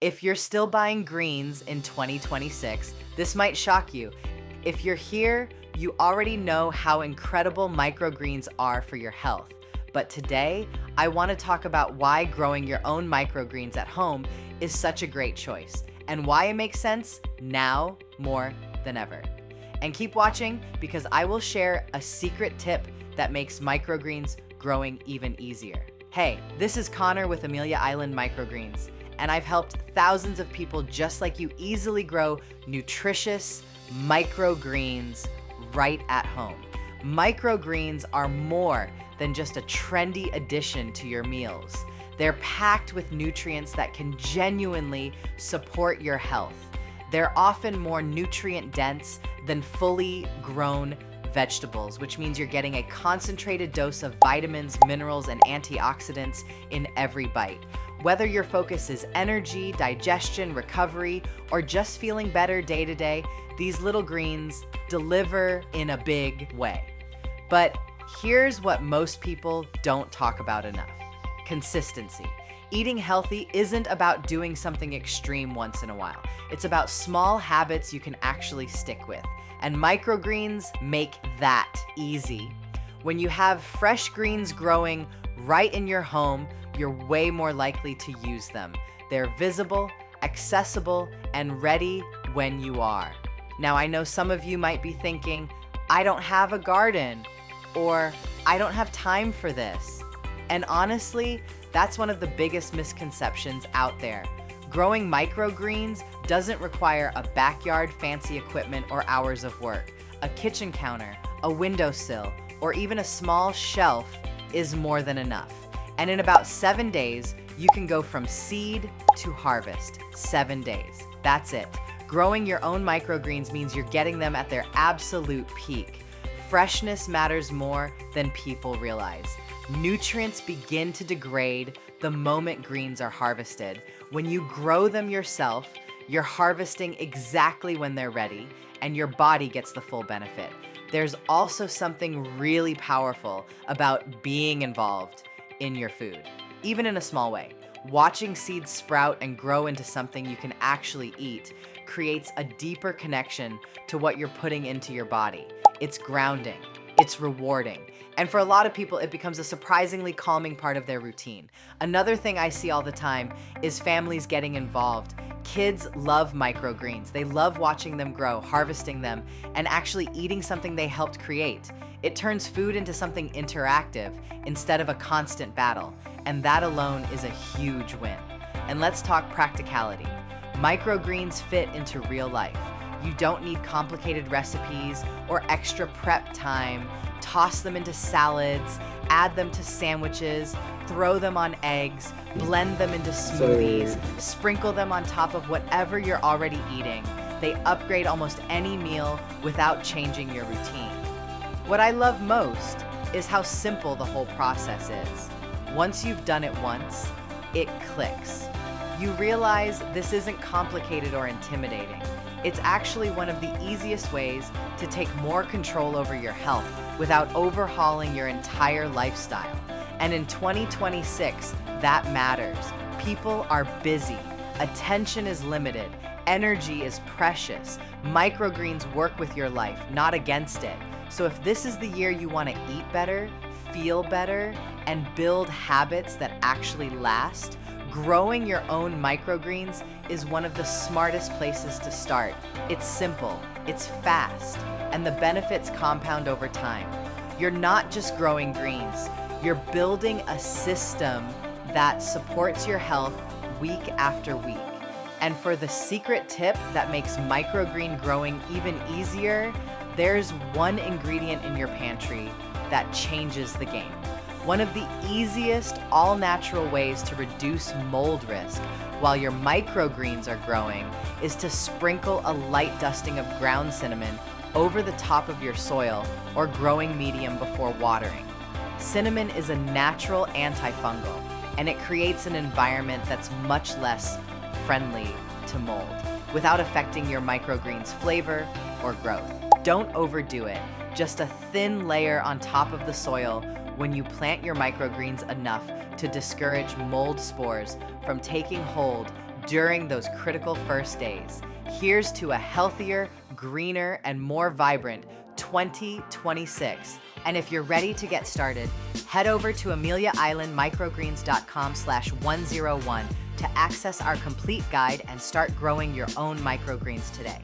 If you're still buying greens in 2026, this might shock you. If you're here, you already know how incredible microgreens are for your health. But today, I want to talk about why growing your own microgreens at home is such a great choice, and why it makes sense now more than ever. And keep watching, because I will share a secret tip that makes microgreens growing even easier. Hey, this is Connor with Amelia Island Micro Greens, and I've helped thousands of people just like you easily grow nutritious microgreens right at home. Microgreens are more than just a trendy addition to your meals. They're packed with nutrients that can genuinely support your health. They're often more nutrient dense than fully grown vegetables, which means you're getting a concentrated dose of vitamins, minerals, and antioxidants in every bite. Whether your focus is energy, digestion, recovery, or just feeling better day to day, these little greens deliver in a big way. But here's what most people don't talk about enough: consistency. Eating healthy isn't about doing something extreme once in a while. It's about small habits you can actually stick with. And microgreens make that easy. When you have fresh greens growing right in your home, you're way more likely to use them. They're visible, accessible, and ready when you are. Now, I know some of you might be thinking, I don't have a garden, or I don't have time for this. And honestly, that's one of the biggest misconceptions out there. Growing microgreens doesn't require a backyard, fancy equipment, or hours of work. A kitchen counter, a windowsill, or even a small shelf is more than enough. And in about 7 days, you can go from seed to harvest. 7 days. That's it. Growing your own microgreens means you're getting them at their absolute peak. Freshness matters more than people realize. Nutrients begin to degrade the moment greens are harvested. When you grow them yourself, you're harvesting exactly when they're ready, and your body gets the full benefit. There's also something really powerful about being involved in your food, even in a small way. Watching seeds sprout and grow into something you can actually eat creates a deeper connection to what you're putting into your body. It's grounding, it's rewarding, and for a lot of people, it becomes a surprisingly calming part of their routine. Another thing I see all the time is families getting involved. Kids love microgreens. They love watching them grow, harvesting them, and actually eating something they helped create. It turns food into something interactive instead of a constant battle, and that alone is a huge win. And let's talk practicality. Microgreens fit into real life. You don't need complicated recipes or extra prep time. Toss them into salads, add them to sandwiches, throw them on eggs, blend them into smoothies, sprinkle them on top of whatever you're already eating. They upgrade almost any meal without changing your routine. What I love most is how simple the whole process is. Once you've done it once, it clicks. You realize this isn't complicated or intimidating. It's actually one of the easiest ways to take more control over your health without overhauling your entire lifestyle. And in 2026, that matters. People are busy, attention is limited, energy is precious. Microgreens work with your life, not against it. So if this is the year you want to eat better, feel better, and build habits that actually last, growing your own microgreens is one of the smartest places to start. It's simple, it's fast, and the benefits compound over time. You're not just growing greens, you're building a system that supports your health week after week. And for the secret tip that makes microgreen growing even easier, there's one ingredient in your pantry that changes the game. One of the easiest all-natural ways to reduce mold risk while your microgreens are growing is to sprinkle a light dusting of ground cinnamon over the top of your soil or growing medium before watering. Cinnamon is a natural antifungal, and it creates an environment that's much less friendly to mold without affecting your microgreens' flavor or growth. Don't overdo it. Just a thin layer on top of the soil when you plant your microgreens enough to discourage mold spores from taking hold during those critical first days. Here's to a healthier, greener, and more vibrant 2026. And if you're ready to get started, head over to ameliaislandmicrogreens.com/101 to access our complete guide and start growing your own microgreens today.